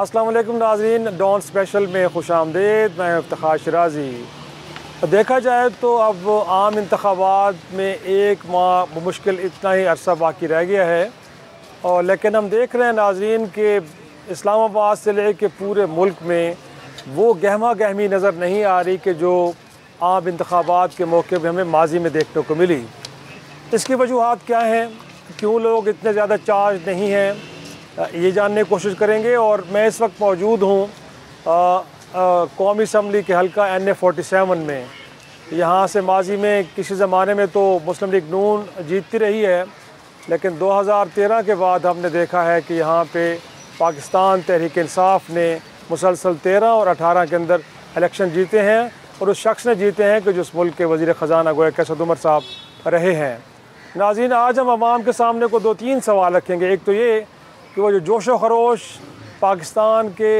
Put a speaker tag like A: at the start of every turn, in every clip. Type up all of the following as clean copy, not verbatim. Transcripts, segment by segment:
A: अस्सलाम वालेकुम नाज़रीन, डॉन स्पेशल में खुशामदीद। मैं इफ्तिखार शिराजी। देखा जाए तो अब आम इंतखाबात में एक माह मुश्किल इतना ही अरसा बाकी रह गया है, और लेकिन हम देख रहे हैं नाज़रीन कि इस्लामाबाद से लेकर पूरे मुल्क में वो गहमा गहमी नज़र नहीं आ रही कि जो आम इंतखाबात के मौके पर हमें माजी में देखने को मिली। इसकी वजूहात क्या हैं, क्यों लोग इतने ज़्यादा चार्ज नहीं हैं, ये जानने की कोशिश करेंगे। और मैं इस वक्त मौजूद हूँ कौमी असम्बली के हल्का NA-47 में। यहाँ से माजी में किसी ज़माने में तो मुस्लिम लीग नून जीतती रही है, लेकिन 2013 के बाद हमने देखा है कि यहाँ पे पाकिस्तान तहरीक इंसाफ ने मुसलसल 13 और 18 के अंदर इलेक्शन जीते हैं, और उस शख्स ने जीते हैं कि जो उस मुल्क के वज़ीर ख़जाना गोया असद उमर साहब रहे हैं। नाज़रीन, आज हम आवाम के सामने को 2-3 सवाल रखेंगे। एक तो ये कि वो जो जोश व खरोश पाकिस्तान के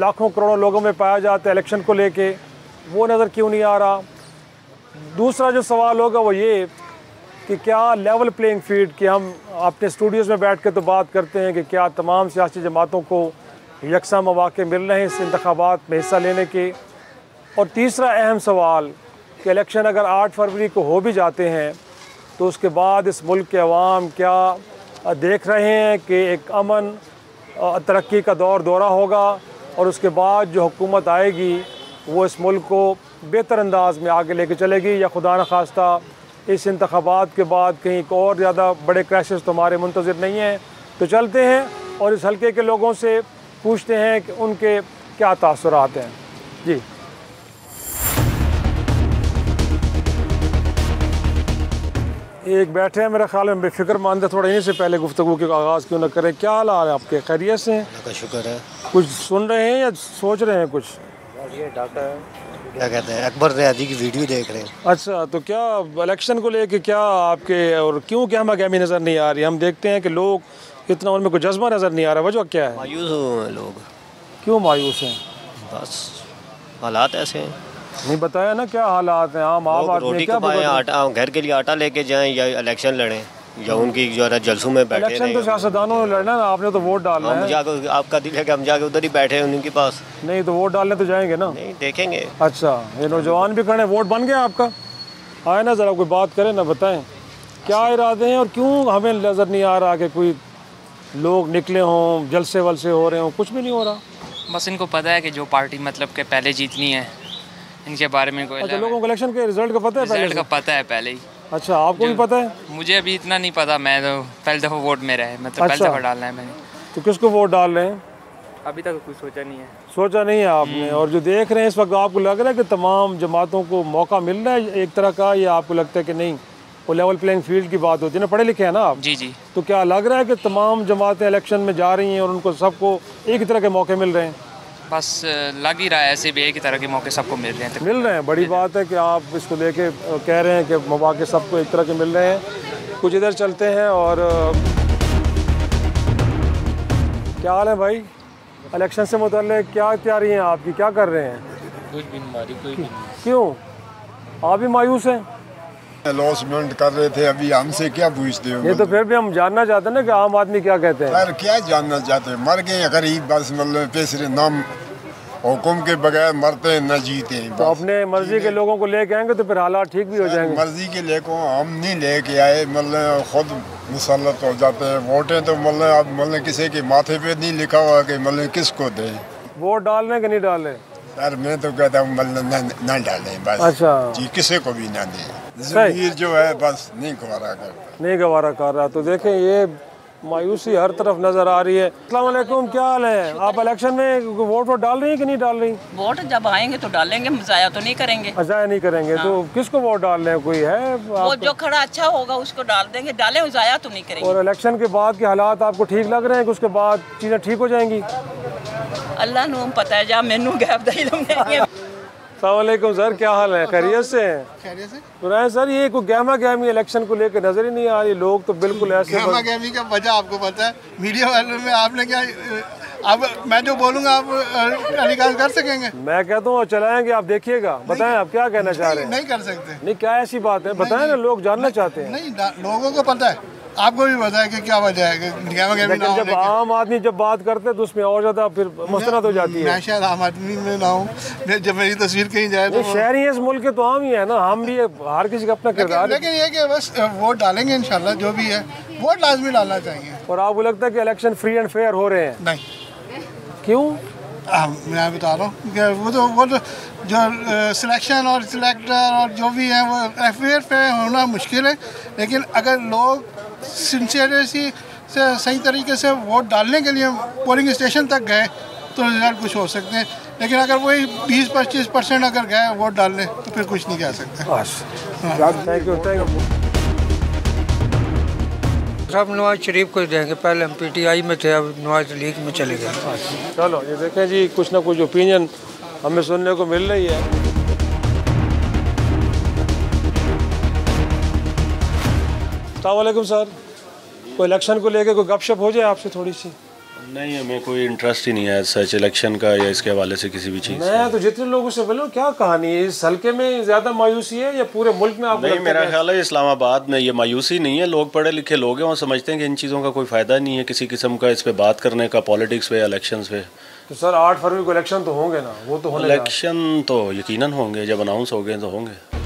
A: लाखों करोड़ों लोगों में पाया जाता है इलेक्शन को लेके, वो नज़र क्यों नहीं आ रहा। दूसरा जो सवाल होगा वो ये कि क्या लेवल प्लेइंग फील्ड की हम अपने स्टूडियोज़ में बैठ के तो बात करते हैं कि क्या तमाम सियासी जमातों को यकसा मौक़े मिल रहे हैं इस इंतखाबात में हिस्सा लेने के। और तीसरा अहम सवाल कि इलेक्शन अगर 8 फरवरी को हो भी जाते हैं तो उसके बाद इस मुल्क के अवाम क्या देख रहे हैं कि एक अमन तरक्की का दौरा होगा, और उसके बाद जो हुकूमत आएगी वो इस मुल्क को बेहतर अंदाज में आगे लेके चलेगी, या खुदा न खास्ता इस इंतखाबात के बाद कहीं और ज़्यादा बड़े क्रैशेस तो हमारे मुंतज़िर नहीं हैं। तो चलते हैं और इस हल्के के लोगों से पूछते हैं कि उनके क्या तासुरात हैं। जी, एक बैठे हैं, मेरा ख्याल में बेफिक्रमंद है। थोड़ा इन्हीं से पहले गुफ्तगू के आगाज़ क्यों न करें। क्या हाल है आपके, खैरियत से हैं?
B: का शुक्र है।
A: कुछ सुन रहे हैं या सोच रहे हैं कुछ?
B: ये डॉक्टर क्या कहते हैं, अकबर रियाजी की वीडियो देख रहे हैं।
A: अच्छा, तो क्या इलेक्शन को लेके क्या आपके और क्यों गहमा गहमी नज़र नहीं आ रही? हम देखते हैं कि लोग इतना उनमें कोई जज्बा नज़र नहीं आ रहा। वजह क्या है?
B: मायूस हुए हैं लोग।
A: क्यों मायूस हैं?
B: बस हालात ऐसे हैं।
A: नहीं बताया ना क्या हालात हैं। आम आदमी
B: रोटी
A: क्या
B: कमाएं, आटा घर के लिए आटा लेके जाएं, या इलेक्शन लड़ें, या उनकी जो है जलसों में बैठे रहें।
A: इलेक्शन तो सियासतदानों ने लड़ना है, आपने तो वोट डालना है।
B: जाकर आपका दिल है कि हम जाके उधर ही बैठे हैं उनके पास।
A: नहीं तो वोट डालने तो जाएंगे ना।
B: नहीं देखेंगे।
A: अच्छा, ये नौजवान भी खड़े, वोट बन गया आपका? आए ना, ज़रा कोई बात करें ना, बताएं क्या इरादे हैं और क्यों हमें नज़र नहीं आ रहा कि कोई लोग निकले हों, जलसे वलसे हो रहे हों। कुछ भी नहीं हो रहा।
C: बस इनको पता है कि जो पार्टी मतलब के पहले जीतनी है, इनके बारे में कोई।
A: अच्छा, लोगों को इलेक्शन के रिजल्ट का पता है?
C: रिजल्ट का पता है पहले ही।
A: अच्छा, आपको भी पता है?
C: मुझे अभी इतना नहीं पता, मैं तो पहली दफ़ा वोट में रहा है, मतलब पहली दफ़ा डालना है मैंने।
A: तो किसको वोट डाल रहे हैं?
C: अभी तक कुछ सोचा नहीं है।
A: सोचा नहीं है आपने? और जो देख रहे हैं इस वक्त, आपको लग रहा है कि तमाम जमातों को मौका मिल रहा है एक तरह का, या आपको लगता है कि नहीं? वो लेवल प्लेइंग फील्ड की बात होती है ना, पढ़े लिखे हैं ना आप?
C: जी जी।
A: तो क्या लग रहा है कि तमाम जमातें इलेक्शन में जा रही हैं और उनको सबको एक ही तरह के मौके मिल रहे हैं?
C: बस लग ही रहा है ऐसे भी एक ही तरह के मौके सबको मिल रहे हैं।
A: मिल रहे हैं, बड़ी बात है कि आप इसको लेके कह रहे हैं कि मौके सबको एक तरह के मिल रहे हैं। कुछ इधर चलते हैं। और क्या हाल है भाई? इलेक्शन से मुतल्लिक़ क्या तैयारी है आपकी, क्या कर रहे हैं?
C: कुछ भी हमारी कोई भी।
A: क्यों, आप भी मायूस हैं?
D: लॉसमेंट कर रहे थे, अभी हमसे क्या पूछते हो?
A: ये तो फिर भी हम जानना चाहते हैं ना कि आम आदमी क्या कहते हैं।
D: यार क्या जानना चाहते हैं? मर गए गरीब, बस मतलब पैसे नाम हुक्म के बगैर मरते न जीते।
A: तो अपने मर्जी के लोगों को लेके आएंगे तो फिर हालात ठीक भी हो जाएंगे।
D: मर्जी के लेको हम नहीं लेके आए, मतलब खुद मुसल्लत हो जाते हैं। वोटें तो मतलब अब मतलब किसी के माथे पे नहीं लिखा हुआ कि मतलब किसको दे।
A: वोट डालने कि नहीं डाले?
D: यार मैं तो कहता हूँ मतलब न डालें बस।
A: अच्छा जी,
D: किसी को भी ना दें। ज़मीर जो है बस नहीं गवारा कर
A: रहा। तो देखें, ये मायूसी हर तरफ नजर आ रही है। अस्सलाम वालेकुम, क्या हाल है? आप इलेक्शन में वोट डाल रही हैं कि नहीं डाल रही?
E: वोट जब आएंगे तो डालेंगे, ज़ाया तो नहीं करेंगे।
A: ज़ाया नहीं करेंगे। हाँ। तो किसको वोट डाल रहे हैं? कोई है
E: वो जो खड़ा अच्छा होगा उसको डाल देंगे, डालें, ज़ाया तो नहीं करेंगे।
A: और इलेक्शन के बाद के हालात आपको ठीक लग रहे हैं कि उसके बाद चीज़ें ठीक हो जाएंगी?
E: अल्लाह नूं पता है, जा मैनू गैप दा इल्म नहीं है।
A: अस्सलाम वालेकुम सर, क्या हाल है? खैरियत से हैं?
F: खैरियत से।
A: तो सर, ये कोई गहमा गहमी इलेक्शन को लेकर नजर ही नहीं आ रही। लोग तो बिल्कुल ऐसे
F: गहमा गहमी का वजह आपको पता है? मीडिया वालों में आपने क्या, अब मैं जो बोलूँगा आप टेलीकास्ट कर सकेंगे?
A: मैं कहता हूँ चलाएंगे, आप देखिएगा। बताएं आप क्या कहना चाह रहे हैं?
F: नहीं कर सकते।
A: नहीं, क्या ऐसी बात है? बताएं ना, लोग जानना चाहते हैं।
F: नहीं, लोगों को पता है। आपको भी पता है कि क्या वजह है कि गहमा गहमी ना
A: लेकिन जब
F: होने की।
A: आम आदमी जब बात करते हैं तो उसमें और ज़्यादा फिर मसनत हो जाती है।
F: मैं शायद आम आदमी में ना हूँ, जब मेरी तस्वीर कहीं जाए तो
A: शहरी इस मुल्क के तो आम ही है ना, हम भी हर किसी का अपना किरदार है।
F: लेकिन ये कि बस वोट डालेंगे इंशाल्लाह, जो भी है वोट लाजमी डालना चाहिए।
A: और आपको लगता है कि इलेक्शन फ्री एंड फेयर हो रहे हैं?
F: नहीं,
A: क्यों?
F: मैं बता रहा हूँ कि वो तो जो सिलेक्शन और सिलेक्टर और जो भी है वो फेयर पे होना मुश्किल है, लेकिन अगर लोग सिंसियरिटी से सही तरीके से वोट डालने के लिए पोलिंग स्टेशन तक गए तो रिजल्ट कुछ हो सकते हैं, लेकिन अगर वही 20-25% अगर गए वोट डालने तो फिर कुछ नहीं कह सकते।
A: Thank you, thank you.
G: सब नवाज शरीफ को देंगे, पहले हम PTI में थे, अब नवाज लीग में चले गए।
A: चलो ये देखें जी, कुछ ना कुछ ओपिनियन हमें सुनने को मिल रही है। अस्सलाम वालेकुम सर, कोई इलेक्शन को लेके कोई गपशप हो जाए आपसे थोड़ी सी?
H: नहीं, हमें कोई इंटरेस्ट ही नहीं है सच इलेक्शन का या इसके हवाले से किसी भी चीज़।
A: मैं तो जितने लोगों से बोलूँ, क्या कहानी है इस हल्के में, ज़्यादा मायूसी है या पूरे मुल्क में? आपको
H: नहीं, मेरा ख्याल है इस्लामाबाद में ये मायूसी नहीं है, लोग पढ़े लिखे लोग हैं, वो समझते हैं कि इन चीज़ों का कोई फ़ायदा नहीं है किसी किस्म का इस पे बात करने का, पॉलिटिक्स पे, इलेक्शंस पे।
A: तो सर 8 फरवरी को इलेक्शन तो होंगे ना? वो तो होने
H: इलेक्शन तो यकीनन होंगे, जब अनाउंस हो गए तो होंगे।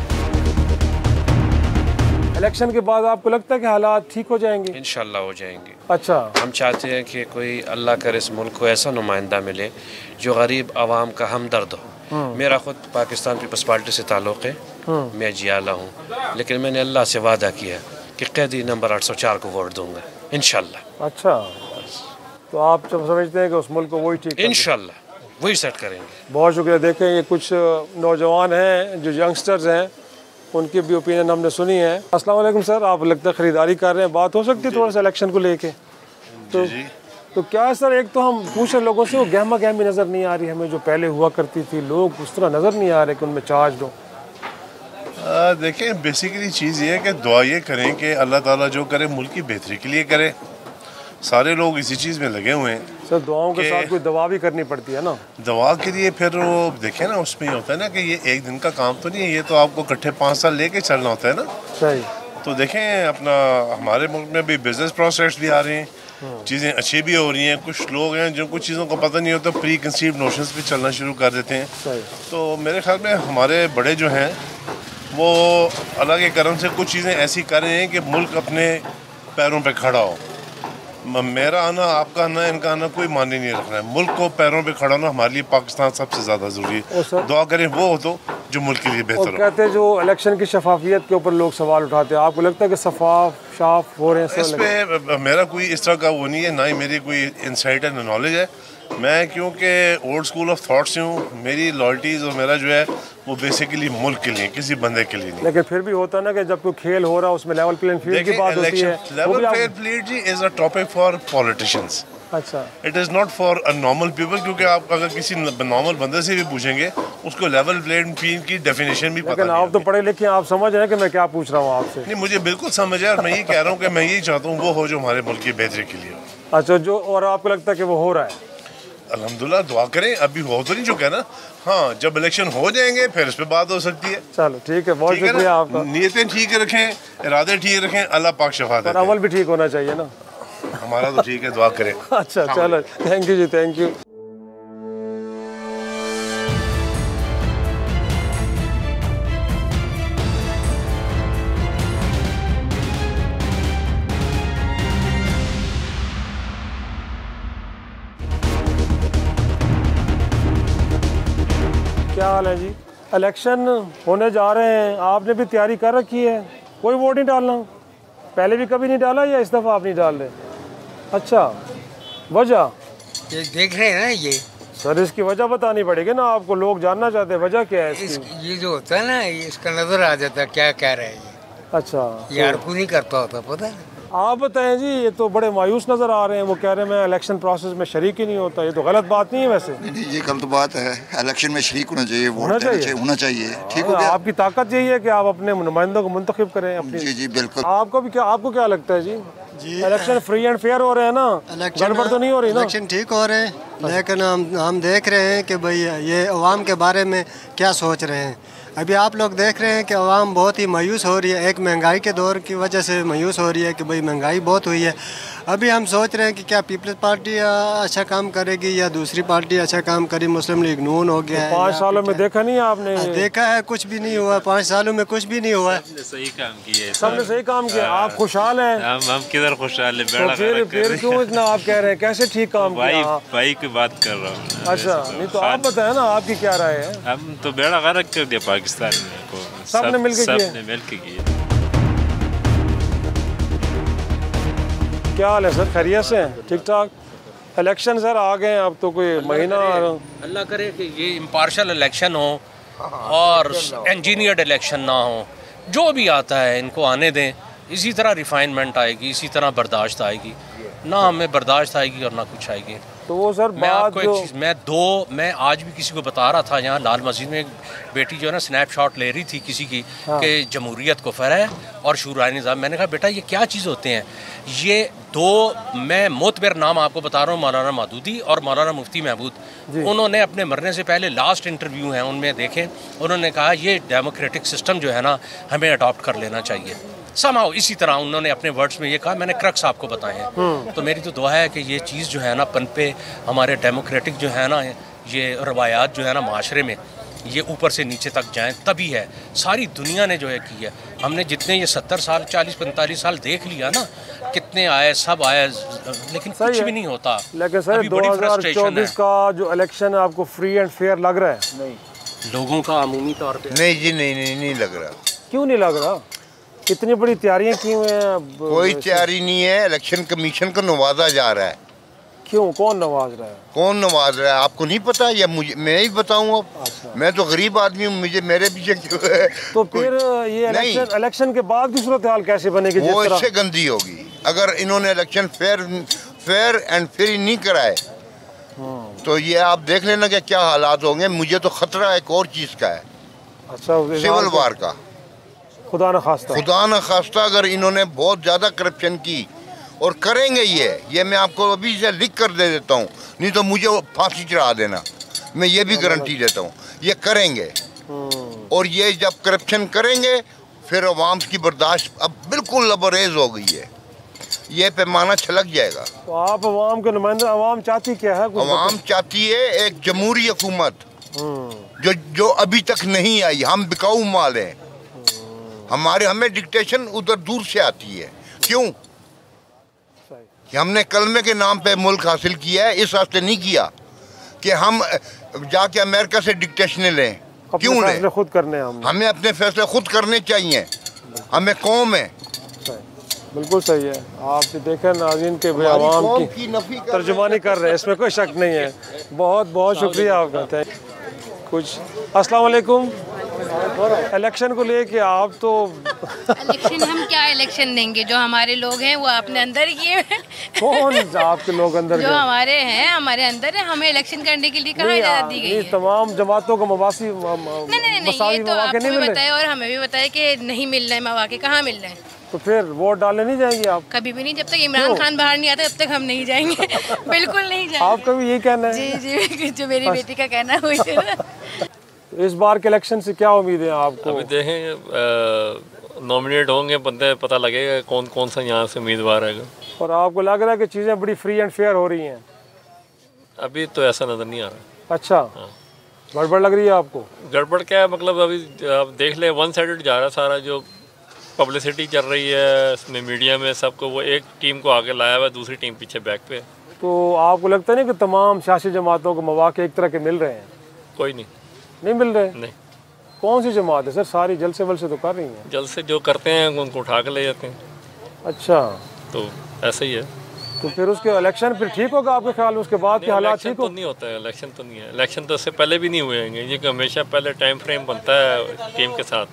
A: इलेक्शन के बाद आपको लगता है कि हालात ठीक हो जाएंगे?
I: इंशाल्लाह हो जाएंगे।
A: अच्छा,
I: हम चाहते हैं कि कोई अल्लाह करे इस मुल्क को ऐसा नुमाइंदा मिले जो गरीब आवाम का हमदर्द हो। मेरा ख़ुद पाकिस्तान पीपल्स पार्टी से ताल्लुक़ है, मैं जियाला हूँ, लेकिन मैंने अल्लाह से वादा किया कि कैदी नंबर 804 को वोट दूँगा इंशाल्लाह।
A: अच्छा, तो आप जब समझते हैं कि उस मुल्क को वही ठीक
I: इंशाल्लाह वही सेट करेंगे।
A: बहुत शुक्रिया। देखें, ये कुछ नौजवान हैं जो यंगस्टर्स हैं, उनकी भी ओपिनियन हमने सुनी है। अस्सलाम वालेकुम सर, आप लगता है ख़रीदारी कर रहे हैं, बात हो सकती है थोड़ा सा इलेक्शन को लेके? तो क्या सर, एक तो हम पूछ रहे लोगों से, वो गहमा गहमी नज़र नहीं आ रही हमें जो पहले हुआ करती थी, लोग उस तरह नज़र नहीं आ रहे कि उनमें चार्ज हो।
J: देखें, बेसिकली चीज़ ये है कि दुआ ये करें कि अल्लाह ताला जो करे मुल्क की बेहतरी के लिए करे। सारे लोग इसी चीज़ में लगे हुए हैं
A: सर। दुआओं के साथ कोई दवा भी करनी पड़ती है ना? दवा
J: के लिए फिर वो देखें ना, उसमें ये होता है ना कि ये एक दिन का काम तो नहीं है, ये तो आपको इकट्ठे 5 साल लेके चलना होता है ना।
A: सही।
J: तो देखें, अपना हमारे मुल्क में भी बिजनेस प्रोसेस भी आ रहे हैं, चीज़ें अच्छी भी हो रही हैं। कुछ लोग हैं जो कुछ चीज़ों को पता नहीं होता, प्री कंसीव्ड नोशंस भी चलना शुरू कर देते हैं। तो मेरे ख्याल में हमारे बड़े जो हैं वो अल्लाह के करम से कुछ चीज़ें ऐसी कर रहे हैं कि मुल्क अपने पैरों पे खड़ा हो। मेरा आना, आपका आना, इनका आना कोई मायने नहीं रख रहा है। मुल्क को पैरों पे खड़ा होना हमारे लिए पाकिस्तान सबसे ज़्यादा ज़रूरी है। दुआ करें वो हो तो जो मुल्क के लिए बेहतर हो।
A: कहते हैं जो इलेक्शन की शफाफियत के ऊपर लोग सवाल उठाते हैं, आपको लगता है कि साफ हो रहे हैं?
J: इस पे मेरा कोई इस तरह का वो नहीं है, ना ही मेरी कोई इंसाइट है, ना नॉलेज है। मैं क्योंकि ओल्ड स्कूल ऑफ थॉट से हूँ, मेरी लॉयल्टीज और मेरा जो है वो बेसिकली मुल्क के लिए, किसी बंदे के लिए नहीं।
A: लेकिन फिर भी होता है ना कि जब कोई खेल हो रहा है उसमें लेवल प्लेइंग फील्ड की बात होती है।
J: लेवल प्लेइंग फील्ड जी is a topic for politicians.
A: अच्छा,
J: it is not for a normal people, क्योंकि आप अगर किसी नॉर्मल बंदे से भी पूछेंगे उसको लेवल प्लेइंग फील्ड की डेफिनेशन भी पता नहीं।
A: आप तो पढ़े लिखे, आप समझ रहे हैं कि मैं क्या पूछ रहा हूँ आपसे?
J: नहीं, मुझे बिल्कुल समझ है और मैं यही कह रहा हूँ कि मैं यही चाहता हूँ वो हो जो हमारे मुल्क की बेहतरी के लिए हो।
A: अच्छा, जो और आपको लगता है कि वो हो रहा है?
J: अल्हम्दुलिल्लाह, दुआ करें, अभी हो तो नहीं चुका ना। हाँ, जब इलेक्शन हो जाएंगे फिर इस पे बात हो सकती है।
A: चलो ठीक है, बहुत शुक्रिया आपका।
J: नीयतें ठीक रखें, इरादे ठीक रखें, अल्लाह पाक शफा दे।
A: अमल भी ठीक होना चाहिए ना।
J: हमारा तो ठीक है, दुआ करें।
A: अच्छा चलो, थैंक यू जी, थैंक यू। क्या हाल है जी? इलेक्शन होने जा रहे हैं, आपने भी तैयारी कर रखी है? कोई वोट नहीं डालना? पहले भी कभी नहीं डाला या इस दफ़ा आप नहीं डाल रहे? अच्छा, वजह?
G: ये देख रहे हैं ना, ये
A: सर इसकी वजह बतानी पड़ेगी ना आपको, लोग जानना चाहते हैं वजह क्या है इसकी।
G: ये जो होता है ना, इसका नज़र आ जाता है क्या कह रहे हैं ये।
A: अच्छा,
G: यार को नहीं करता होता, पता है?
A: आप बताएं जी, ये तो बड़े मायूस नज़र आ रहे हैं। वो कह रहे हैं मैं इलेक्शन प्रोसेस में शरीक ही नहीं होता। ये तो गलत बात नहीं है वैसे?
K: नहीं, ये गलत बात है। इलेक्शन में शरीक होना चाहिए, वोट होना चाहिए। ठीक हो गया।
A: आपकी ताकत यही है कि आप अपने नुमाइंदों को मुंतखब करें अपनी।
K: जी जी बिल्कुल।
A: आपको क्या लगता है जी? इलेक्शन फ्री एंड फेयर हो रहे हैं ना? गड़बड़ तो नहीं हो रही ना?
L: इलेक्शन ठीक हो रहे हैं, लेकिन हम देख रहे हैं कि भाई ये अवाम के बारे में क्या सोच रहे हैं। अभी आप लोग देख रहे हैं कि आवाम बहुत ही मायूस हो रही है, एक महंगाई के दौर की वजह से मायूस हो रही है कि भाई महंगाई बहुत हुई है। अभी हम सोच रहे हैं कि क्या पीपल्स पार्टी अच्छा काम करेगी या दूसरी पार्टी अच्छा काम करेगी। मुस्लिम लीग नून हो गया है।
A: 5 सालों में देखा नहीं आपने?
L: देखा है, कुछ भी नहीं हुआ। 5 सालों में कुछ भी नहीं हुआ।
M: सबने सही काम किया है।
A: सबने सही काम किया। आप खुशहाल हैं?
M: हम किधर खुशहाल है?
A: तो फिर क्यों इतना आप कह रहे हैं? कैसे ठीक काम किया?
M: भाई की बात कर रहा हूँ।
A: अच्छा, नहीं तो आप बताएं ना, आपकी क्या राय है?
M: हम तो बेड़ा गर्क कर दिया पाकिस्तान को।
A: सबने
M: मिलके किया।
A: क्या हाल है सर? खैरियत से? ठीक ठाक। इलेक्शन सर आ गए, अब तो कोई महीना।
N: अल्लाह करे कि ये इम्पार्शल इलेक्शन हो और इंजीनियर्ड इलेक्शन ना हो। जो भी आता है इनको आने दें। इसी तरह रिफाइनमेंट आएगी, इसी तरह बर्दाश्त आएगी। ना हमें बर्दाश्त आएगी और ना कुछ आएगी।
A: तो वो सर
N: मैं आपको एक चीज़ मैं आज भी किसी को बता रहा था, यहाँ लाल मस्जिद में एक बेटी जो है ना स्नैपशॉट ले रही थी किसी की कि जमहूरियत को फ़रह और शुराई निज़ाम। मैंने कहा बेटा ये क्या चीज़ होते हैं ये दो। मैं मोतबर नाम आपको बता रहा हूँ, मौलाना मदूदी और मौलाना मुफ्ती महबूद। उन्होंने अपने मरने से पहले लास्ट इंटरव्यू हैं उनमें देखें, उन्होंने कहा ये डेमोक्रेटिक सिस्टम जो है ना हमें अडॉप्ट कर लेना चाहिए। समाओ इसी तरह उन्होंने अपने वर्ड्स में ये कहा, मैंने क्रक्स आपको बताए हैं। तो मेरी तो दुआ है कि ये चीज़ जो है ना पनपे, हमारे डेमोक्रेटिक जो है ना ये रवायात जो है ना माशरे में ये ऊपर से नीचे तक जाएं, तभी है। सारी दुनिया ने जो है की है। हमने जितने ये 70 साल 40-45 साल देख लिया ना, कितने आए सब आए, लेकिन कुछ भी नहीं होता।
A: लेकिन सर 2024 का जो इलेक्शन है आपको फ्री एंड फेयर लग रहा है?
N: नहीं, लोगों का अमूमी तौर पर
O: नहीं जी, नहीं लग रहा।
A: क्यों नहीं लग रहा? कितनी बड़ी तैयारियां की हुई हैं।
O: कोई तैयारी नहीं है। इलेक्शन कमीशन को नवाजा जा रहा है।
A: क्यों? कौन नवाज रहा है?
O: कौन नवाज रहा है आपको नहीं पता या मुझे मैं ही बताऊं? अब अच्छा। मैं तो गरीब आदमी हूँ, मुझे मेरे पीछे क्यों है?
A: तो फिर ये इलेक्शन के बाद की सूरत हाल कैसे बनेगी?
O: वो इससे गंदी होगी अगर इन्होंने इलेक्शन फेयर एंड फ्री नहीं कराए। तो ये आप देख लेना कि क्या हालात होंगे। मुझे तो खतरा एक और चीज़ का है।
A: अच्छा,
O: सिविल वार का।
A: खुदा न खास्ता अगर इन्होंने बहुत ज़्यादा करप्शन की और करेंगे ये मैं आपको अभी से लिख कर दे देता हूँ, नहीं तो मुझे फांसी चढ़ा देना। मैं ये भी गारंटी देता हूँ ये करेंगे। और ये जब करप्शन करेंगे फिर अवाम की बर्दाश्त अब बिल्कुल लबरेज हो गई है। ये पैमाना छलक जाएगा। तो आप अवाम के नुमाइंदे, अवाम चाहती क्या है?
O: अवाम चाहती है एक जमहूरी हुकूमत जो अभी तक नहीं आई। हम बिकाऊ माल हैं। हमें डिक्टेशन उधर दूर से आती है। क्यों? कि हमने कलमे के नाम पे मुल्क हासिल किया है, इस वास्ते नहीं किया कि हम जाके अमेरिका से डिक्टेशन लें। क्यों लें?
A: खुद करने
O: हमें अपने फैसले खुद करने चाहिए। हमें कौम है।
A: बिल्कुल सही है। आप देखें नाज़रीन के आवाम की तर्जुमानी कर रहे हैं, इसमें कोई शक नहीं है। बहुत बहुत शुक्रिया आपका। कुछ अस्सलाम वालेकुम। इलेक्शन को लेके आप तो
P: इलेक्शन हम क्या इलेक्शन देंगे? जो हमारे लोग हैं वो अपने अंदर किए हैं।
A: कौन आपके लोग अंदर?
P: जो हमारे हैं हमारे अंदर है। हमें इलेक्शन करने के लिए कहाँ इजाज़त दी गई है?
A: तमाम जमातों को मवासी
P: नहीं, ये तो आपको भी बताया और हमें भी बताया कि नहीं मिल रहे मौके। कहाँ मिल रहे हैं?
A: तो फिर वोट डालने नहीं जाएंगे आप?
P: कभी भी नहीं। जब तक इमरान खान बाहर नहीं आता तब तक हम नहीं जाएंगे। बिल्कुल नहीं जाएंगे।
A: आपका भी यही कहना है?
P: जी, जो मेरी बेटी का कहना है।
A: इस बार के इलेक्शन से क्या उम्मीद है आपको?
Q: अभी देखें, नॉमिनेट होंगे बंदे, पता लगेगा कौन कौन सा यहाँ से उम्मीदवार है।
A: और आपको लग रहा है कि चीज़ें बड़ी फ्री एंड फेयर हो रही हैं?
Q: अभी तो ऐसा नज़र नहीं आ रहा।
A: अच्छा, गड़बड़ लग रही है आपको?
Q: गड़बड़ क्या है मतलब, अभी आप देख ले वन साइडेड जा रहा है सारा। जो पब्लिसिटी चल रही है इसमें मीडिया में सबको, वो एक टीम को आगे लाया हुआ है, दूसरी टीम पीछे बैक पे।
A: तो आपको लगता नहीं कि तमाम सियासी जमातों को मौके एक तरह के मिल रहे हैं?
Q: कोई नहीं
A: मिल रहे?
Q: नहीं।
A: कौन सी जमात है सर? सारी जलसे वलसे तो कर रही हैं।
Q: जलसे जो करते हैं उनको उठा के ले जाते हैं।
A: अच्छा,
Q: तो ऐसा ही है।
A: तो फिर उसके इलेक्शन फिर ठीक होगा आपके ख्याल में? उसके बाद के हालात ठीक हो?
Q: नहीं होता है इलेक्शन, तो नहीं है इलेक्शन। तो इससे पहले भी नहीं हुए हैं। ये हमेशा पहले टाइम फ्रेम बनता है टीम के साथ,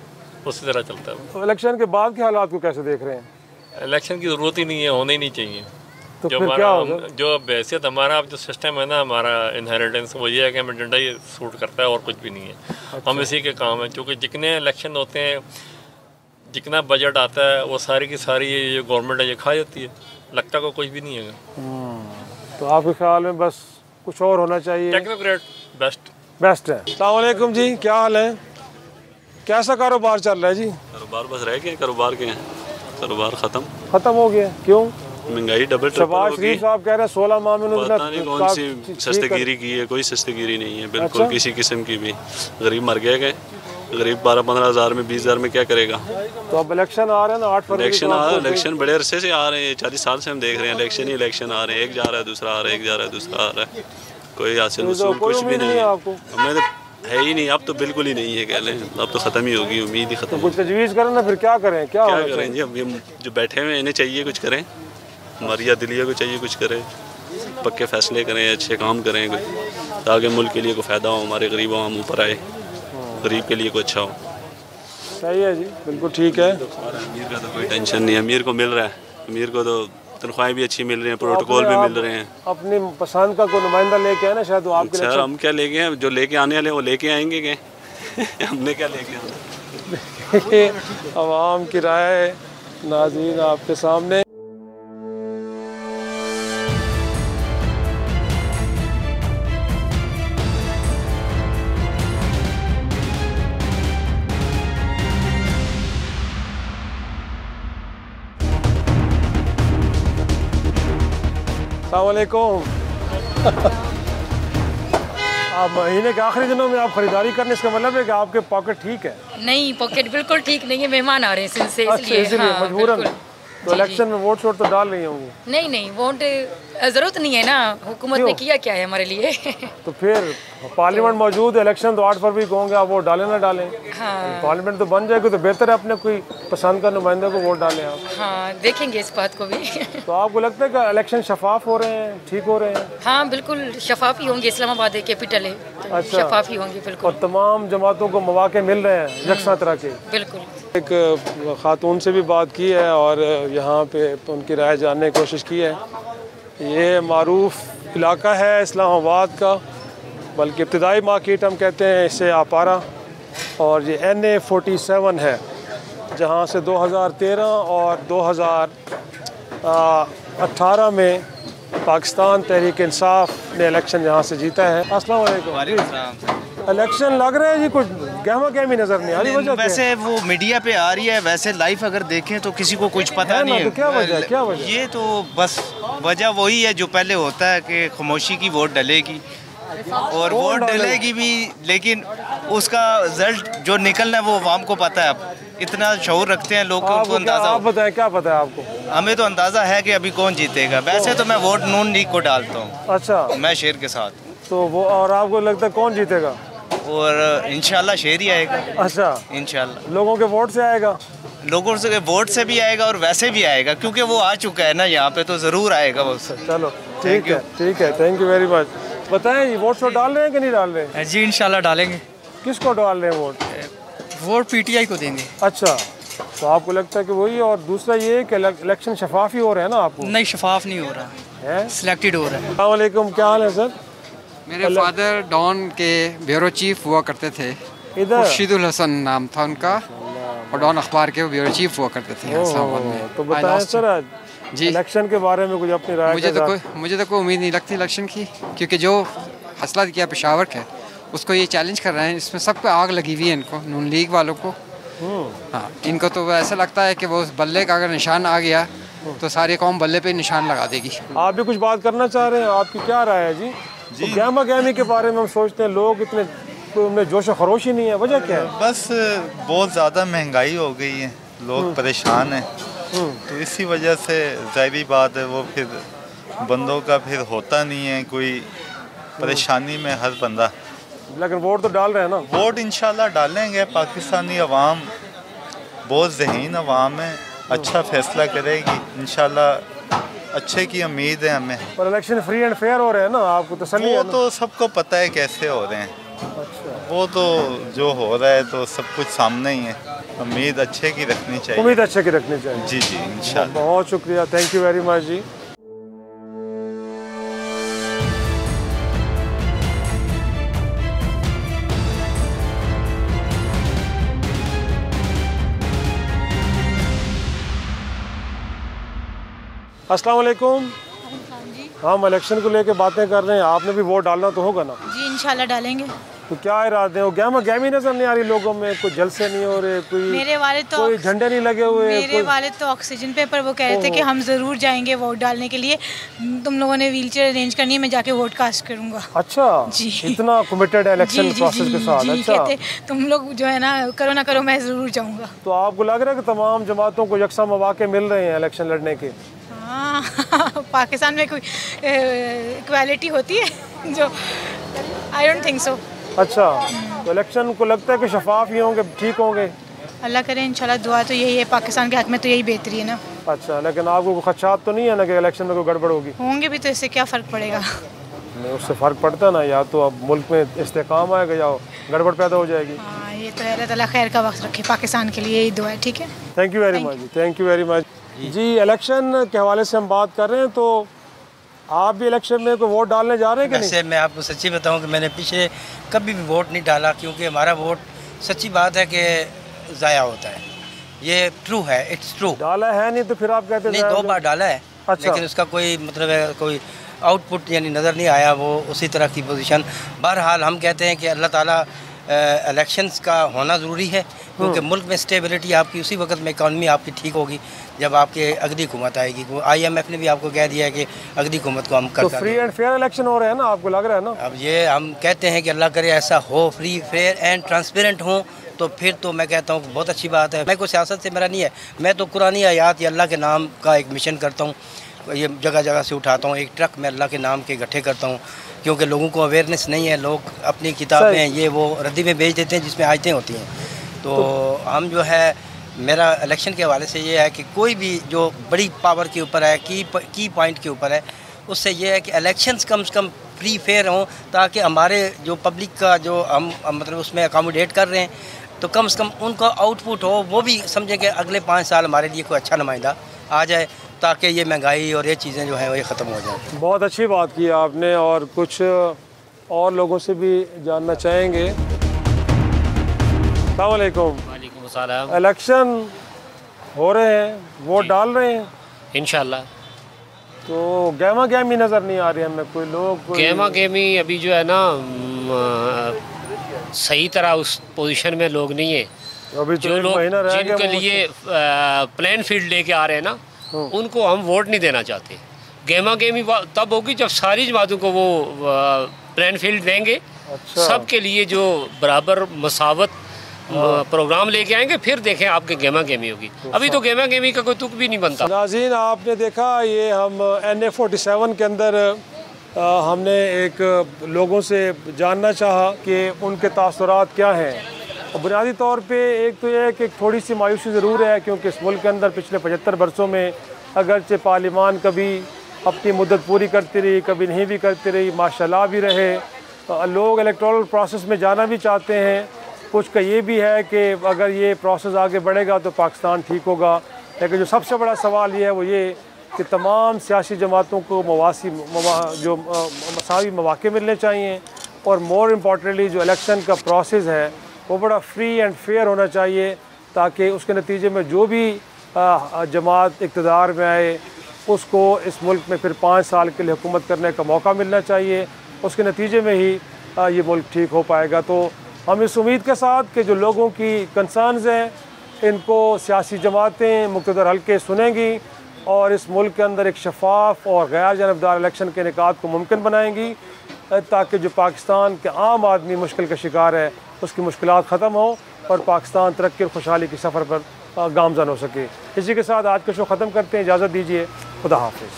Q: उसी तरह चलता है।
A: तो इलेक्शन के बाद के हालात को कैसे देख रहे हैं?
Q: इलेक्शन की ज़रूरत ही नहीं है, होने ही नहीं चाहिए।
A: तो
Q: जो हमारा जो हैसियत हमारा अब जो सिस्टम है ना, हमारा इनहेरिटेंस, वो ये है कि हमें डंडा ही सूट करता है और कुछ भी नहीं है। अच्छा। हम इसी के काम है, क्योंकि जितने इलेक्शन होते हैं, जितना बजट आता है, वो सारी की सारी ये गवर्नमेंट है ये खा जाती है। लगता को कुछ भी नहीं है।
A: तो आपके ख्याल में बस कुछ और होना चाहिए?
Q: टेक्नोक्रेट बेस्ट
A: है। अस्सलाम वालेकुम जी, क्या हाल है? कैसा कारोबार चल रहा है जी?
M: कारोबार बस रह गए, कारोबार के हैं, कारोबार ख़त्म
A: हो गया। क्यों?
M: महंगाई डबल ट्रिपल
A: शहबाज
M: हो
A: शरीफ
M: गई।
A: साहब कह रहे हैं 16 माह में
M: पता नहीं कौन सी सस्तेगिरी की है, कोई सस्तेगिरी नहीं है बिल्कुल।
A: अच्छा?
M: किसी किस्म की भी। गरीब मर गए, गरीब 12-15 हज़ार में 20 हज़ार में क्या करेगा?
A: तो अब इलेक्शन आ रहे हैं ना 8 फरवरी को।
M: इलेक्शन बड़े अरसे से आ रहे हैं, 40 साल से हम देख रहे हैं इलेक्शन ही इलेक्शन आ रहे हैं। एक जा रहा है दूसरा आ रहा है, एक जा रहा है दूसरा आ रहा है, कोई हासिल वसूल कुछ भी नहीं है
A: आपको।
M: हमें तो है ही नहीं, अब तो बिल्कुल ही नहीं है कह लें, अब तो ख़त्म ही होगी, उम्मीद ही ख़त्म।
A: कुछ तजवीज़ करें ना, फिर क्या करें? क्या
M: करें जी? अब हम जो बैठे हुए इन्हें चाहिए कुछ करें, हमारी अदलिया को चाहिए कुछ करें, पक्के फैसले करें, अच्छे काम करें ताकि मुल्क के लिए कोई फ़ायदा हो, हमारे गरीब हम ऊपर आए, गरीब के लिए कोई अच्छा हो।
A: सही है जी, बिल्कुल ठीक है।
M: अमीर का तो कोई टेंशन नहीं है, अमीर को मिल रहा है, अमीर को तो तनख्वाहें भी अच्छी मिल रही हैं, प्रोटोकॉल भी मिल रहे हैं।
A: अपनी पसंद का कोई नुमाइंदा लेके आए ना, शायद वो आपके लिए।
M: सर हम क्या लेके आए? जो लेके आने वाले वो लेके आएंगे क्या? हमने क्या लेके आना?
A: आवाम की राय नाज़रीन आपके सामने। अस्सलामुअलैकुम। आप महीने के आखिरी दिनों में आप खरीदारी करने, इसका मतलब है कि आपके पॉकेट ठीक है?
R: नहीं, पॉकेट बिल्कुल ठीक नहीं है, मेहमान आ रहे हैं से
A: इसलिए। हाँ, मजबूरन। तो इलेक्शन में वोट शोट तो डाल नहीं होंगे?
R: नहीं, वोट ज़रूरत नहीं है ना, हुकूमत ने किया क्या है हमारे लिए।
A: तो फिर पार्लियामेंट मौजूद है, इलेक्शन तो 8 फरवरी को होंगे, आप वोट डालें ना डालें?
R: हाँ।
A: पार्लियामेंट तो बन जाएगी तो बेहतर है अपने कोई पसंद का नुमाइंदा को वोट डालें आप।
R: हाँ, देखेंगे इस बात को भी।
A: तो आपको लगता है कि इलेक्शन शफाफ हो रहे हैं, ठीक हो रहे हैं?
R: हाँ बिल्कुल शफाफ ही होंगे, इस्लामाबाद कैपिटल है तो
A: अच्छा।
R: शफाफ ही होंगे बिल्कुल।
A: और तमाम जमातों को मौके मिल रहे हैं यकसा तरह के?
R: बिल्कुल।
A: एक खातून से भी बात की है और यहाँ पे उनकी राय जानने की कोशिश की है। ये मारूफ इलाका है इस्लामाबाद का, बल्कि इब्तदाई मार्केट हम कहते हैं इसे आपारा, और ये NA 47 है, जहाँ से 2013 और 2018 में पाकिस्तान तहरीक इंसाफ ने इलेक्शन यहाँ से जीता है। अस्सलाम वालेकुम। इलेक्शन लग रहा है जी, कुछ गहमा गहमी नजर नहीं आ रही। वजह
S: वैसे वो मीडिया पे आ रही है, वैसे लाइव अगर देखें तो किसी को कुछ पता नहीं है।
A: तो क्या वजह?
S: ये तो बस वजह वही है जो पहले होता है कि खामोशी की वोट डलेगी और वोट डलेगी भी, लेकिन उसका रिजल्ट जो निकलना है वो आवाम को पता है। अब इतना शऊर रखते हैं लोग, उनको अंदाजा।
A: आप बताएं, क्या पता है आपको?
S: हमें तो अंदाजा है कि अभी कौन जीतेगा। वैसे तो मैं वोट नून लीग को डालता हूँ।
A: अच्छा।
S: मैं शेर के साथ।
A: तो वो, और आपको लगता है कौन जीतेगा?
S: और इंशाल्लाह शेर ही आएगा।
A: अच्छा,
S: इंशाल्लाह।
A: लोगों के वोट से आएगा?
S: लोगों से वोट से भी आएगा और वैसे भी आएगा, क्योंकि वो आ चुका है ना यहाँ पे, तो ज़रूर आएगा वो।
A: चलो ठीक है, ठीक है, थैंक यू वेरी मच। बताएं, ये वोट तो डाल रहे हैं कि नहीं डाल रहे हैं?
T: जी इंशाल्लाह डालेंगे।
A: किसको डाल रहे हैं वोट?
T: वोट PTI को देंगे।
A: अच्छा, तो आपको लगता है कि वही? और दूसरा ये कि इलेक्शन शफाफ ही हो रहे हैं ना? आपको
T: नहीं, शफाफ नहीं हो रहा है, सिलेक्टेड हो रहा है।
A: अस्सलाम वालेकुम, क्या हाल है सर?
U: मेरे फादर डॉन के ब्यूरो चीफ हुआ करते थे, खुर्शीदुल हसन नाम था उनका, और डॉन अखबार के ब्यूरो चीफ हुआ करते थे इस्लामाबाद में।
A: तो बताएं सर, आज जी इलेक्शन के बारे में कुछ अपनी राय?
U: मुझे तो कोई उम्मीद नहीं लगती इलेक्शन की, क्योंकि जो फैसला किया पेशावर के उसको ये चैलेंज कर रहे हैं, इसमें सब पे आग लगी हुई है इनको, नून लीग वालों को। हाँ, इनको तो ऐसा लगता है कि वो बल्ले का अगर निशान आ गया तो सारी कौम बल्ले पे निशान लगा देगी।
A: आप भी कुछ बात करना चाह रहे हैं? आपकी क्या राय है जी? तो गहमा गहमी के बारे में हम सोचते हैं, लोग इतने उनमें जोश व खरोश ही नहीं है, वजह क्या है?
V: बस बहुत ज़्यादा महंगाई हो गई है, लोग परेशान हैं, तो इसी वजह से ज़ाहिरी बात है वो फिर बंदों का फिर होता नहीं है, कोई परेशानी में हर बंदा।
A: लेकिन वोट तो डाल रहे हैं ना?
V: वोट इंशाल्लाह डालेंगे। पाकिस्तानी अवाम बहुत ज़हीन अवाम है, अच्छा फैसला करेगी इंशाल्लाह, अच्छे की उम्मीद है हमें।
A: पर इलेक्शन फ्री एंड फेयर हो रहे हैं ना, आपको तसल्ली है ना?
V: वो तो सबको पता है कैसे हो रहे हैं। अच्छा। वो तो जो हो रहा है तो सब कुछ सामने ही है, उम्मीद अच्छे की रखनी चाहिए।
A: उम्मीद अच्छे की रखनी चाहिए।
V: जी जी इंशाल्लाह।
A: बहुत शुक्रिया, थैंक यू वेरी मच जी। अस्सलाम वालेकुम। हम इलेक्शन को लेके बातें कर रहे हैं, आपने भी वोट डालना तो होगा ना?
W: जी इंशाल्लाह डालेंगे।
A: तो क्या इरादे हो? गहमा गहमी नजर नहीं आ रही लोगों में, कोई जलसे नहीं हो रहे, कोई
B: मेरे वाले तो
A: कोई झंडे नहीं लगे हुए,
B: मेरे वाले तो ऑक्सीजन पे, पर वो कह रहे थे कि हम ज़रूर जाएंगे वोट डालने के लिए, तुम लोगों ने व्हीलचेयर अरेंज करनी है, मैं जाके वोट कास्ट करूँगा।
A: अच्छा
B: जी,
A: इतना कमिटेड है इलेक्शन प्रोसेस के साथ। अच्छा,
B: कहते तुम लोग जो है ना करो ना करो, मैं ज़रूर जाऊँगा।
A: तो आपको लग रहा है कि तमाम जमातों को यकसा मौके मिल रहे हैं इलेक्शन लड़ने के?
B: हाँ पाकिस्तान में कोई इक्वालिटी होती है जो, आई डोंट थिंक सो।
A: अच्छा, तो इलेक्शन को लगता है कि शफाफ ही होंगे, ठीक होंगे?
B: अल्लाह करे, इंशाल्लाह दुआ तो यही है, पाकिस्तान के हक में तो यही बेहतरी है ना।
A: अच्छा, लेकिन आपको खदशात तो नहीं है ना कि इलेक्शन में कोई गड़बड़ होगी?
B: होंगे भी तो इससे क्या फ़र्क पड़ेगा?
A: नहीं, उससे फ़र्क पड़ता ना, या तो अब मुल्क में इस्तेकाम आएगा या गड़बड़ पैदा हो जाएगी।
B: हाँ, ये तो अल्लाह ताला खैर का वक्त रखे पाकिस्तान के लिए, यही दुआ है। ठीक है,
A: thank you very much, thank you very much जी। इलेक्शन के हवाले से हम बात कर रहे हैं, तो आप भी इलेक्शन में कोई वोट डालने जा रहे हैं कि नहीं?
C: वैसे मैं आपको सच्ची बताऊं कि मैंने पीछे कभी भी वोट नहीं डाला, क्योंकि हमारा वोट सच्ची बात है कि ज़ाया होता है, ये ट्रू है, इट्स ट्रू।
A: डाला है नहीं तो फिर आप कहते हैं?
C: नहीं, 2 बार डाला है।
A: अच्छा।
C: लेकिन उसका कोई मतलब है, कोई आउटपुट यानी नज़र नहीं आया, वो उसी तरह की पोजीशन। बहरहाल हम कहते हैं कि अल्लाह ताला इलेक्शंस का होना ज़रूरी है, क्योंकि मुल्क में स्टेबिलिटी आपकी उसी वक्त में, इकानमी आपकी ठीक होगी जब आपके अगली हुकूमत आएगी। IMF ने भी आपको कह दिया है कि अगली हुकूमत को हम
A: तो फ्री एंड फेयर इलेक्शन हो रहे हैं ना, आपको लग रहा है ना?
C: अब ये हम कहते हैं कि अल्लाह करे ऐसा हो, फ्री फेयर एंड ट्रांसपेरेंट हो, तो फिर तो मैं कहता हूँ बहुत अच्छी बात है। मैं कोई सियासत से मेरा नहीं है, मैं तो कुरानी आयात या अल्लाह के नाम का एक मिशन करता हूँ, ये जगह जगह से उठाता हूँ, एक ट्रक में अल्लाह के नाम के इकट्ठे करता हूँ, क्योंकि लोगों को अवेयरनेस नहीं है, लोग अपनी किताबें ये वो रद्दी में बेच देते हैं जिसमें आयतें होती हैं। तो हम जो है, मेरा इलेक्शन के हवाले से ये है कि कोई भी जो बड़ी पावर के ऊपर है, की पॉइंट के ऊपर है, उससे ये है कि इलेक्शंस कम से कम फ्री फेयर हों, ताकि हमारे जो पब्लिक का जो हम मतलब उसमें अकोमोडेट कर रहे हैं, तो कम से कम उनका आउटपुट हो, वो भी समझें कि अगले 5 साल हमारे लिए कोई अच्छा नुमाइंदा आ जाए, ताकि ये महंगाई और ये चीज़ें जो हैं वो ये ख़त्म हो जाए।
A: बहुत अच्छी बात की आपने, और कुछ और लोगों से भी जानना चाहेंगे। अस्सलाम वालेकुम।
W: वालेकुम सलाम।
A: इलेक्शन हो रहे हैं, वोट डाल रहे हैं
W: इंशाल्लाह?
A: तो गहमा गहमी नज़र नहीं आ रही हमें, कोई लोग
W: गहमा गहमी अभी जो है ना सही तरह उस पोजीशन में लोग नहीं है।
A: अभी तो
W: जो लोग जिनके
A: गया
W: लिए प्लेन फील्ड लेके आ रहे हैं ना, उनको हम वोट नहीं देना चाहते। गहमा गहमी तब होगी जब सारी जमातों को वो प्लेन फील्ड देंगे।
A: अच्छा।
W: सबके लिए जो बराबर मसावत प्रोग्राम लेके आएंगे, फिर देखें आपके गहमा गहमी होगी। अभी तो गहमा गहमी का कोई तुक भी नहीं बनता।
A: नाज़रीन, आपने देखा, ये हम NA47 के अंदर हमने एक लोगों से जानना चाहा कि उनके तासुरात क्या हैं। और बुनियादी तौर पे एक तो यह है कि थोड़ी सी मायूसी ज़रूर है, क्योंकि इस मुल्क के अंदर पिछले 75 बरसों में अगरचे पार्लियामान कभी अपनी मुद्दत पूरी करती रही, कभी नहीं भी करती रही, माशाल्लाह भी रहे, लोग इलेक्टोरल प्रोसेस में जाना भी चाहते हैं। कुछ का ये भी है कि अगर ये प्रोसेस आगे बढ़ेगा तो पाकिस्तान ठीक होगा, लेकिन जो सबसे बड़ा सवाल ये है वो ये कि तमाम सियासी जमातों को मसावी मौके मिलने चाहिए, और मोर इम्पॉर्टेंटली जो इलेक्शन का प्रोसेस है वो बड़ा फ्री एंड फेयर होना चाहिए, ताकि उसके नतीजे में जो भी जमात इक़्तिदार में आए उसको इस मुल्क में फिर 5 साल के लिए हुकूमत करने का मौका मिलना चाहिए। उसके नतीजे में ही ये मुल्क ठीक हो पाएगा। तो हम इस उम्मीद के साथ कि जो लोगों की कंसर्न्स हैं, इनको सियासी जमातें मुक़्तदर हल्के सुनेंगी और इस मुल्क के अंदर एक शफाफ और गैर जानबदार इलेक्शन के इनेकाद को मुमकिन बनाएंगी, ताकि जो पाकिस्तान के आम आदमी मुश्किल का शिकार है उसकी मुश्किलात ख़त्म हो और पाकिस्तान तरक्की और खुशहाली के सफ़र पर गामज़न हो सके। इसी के साथ आज का शो ख़त्म करते हैं, इजाज़त दीजिए, खुदा हाफिज़।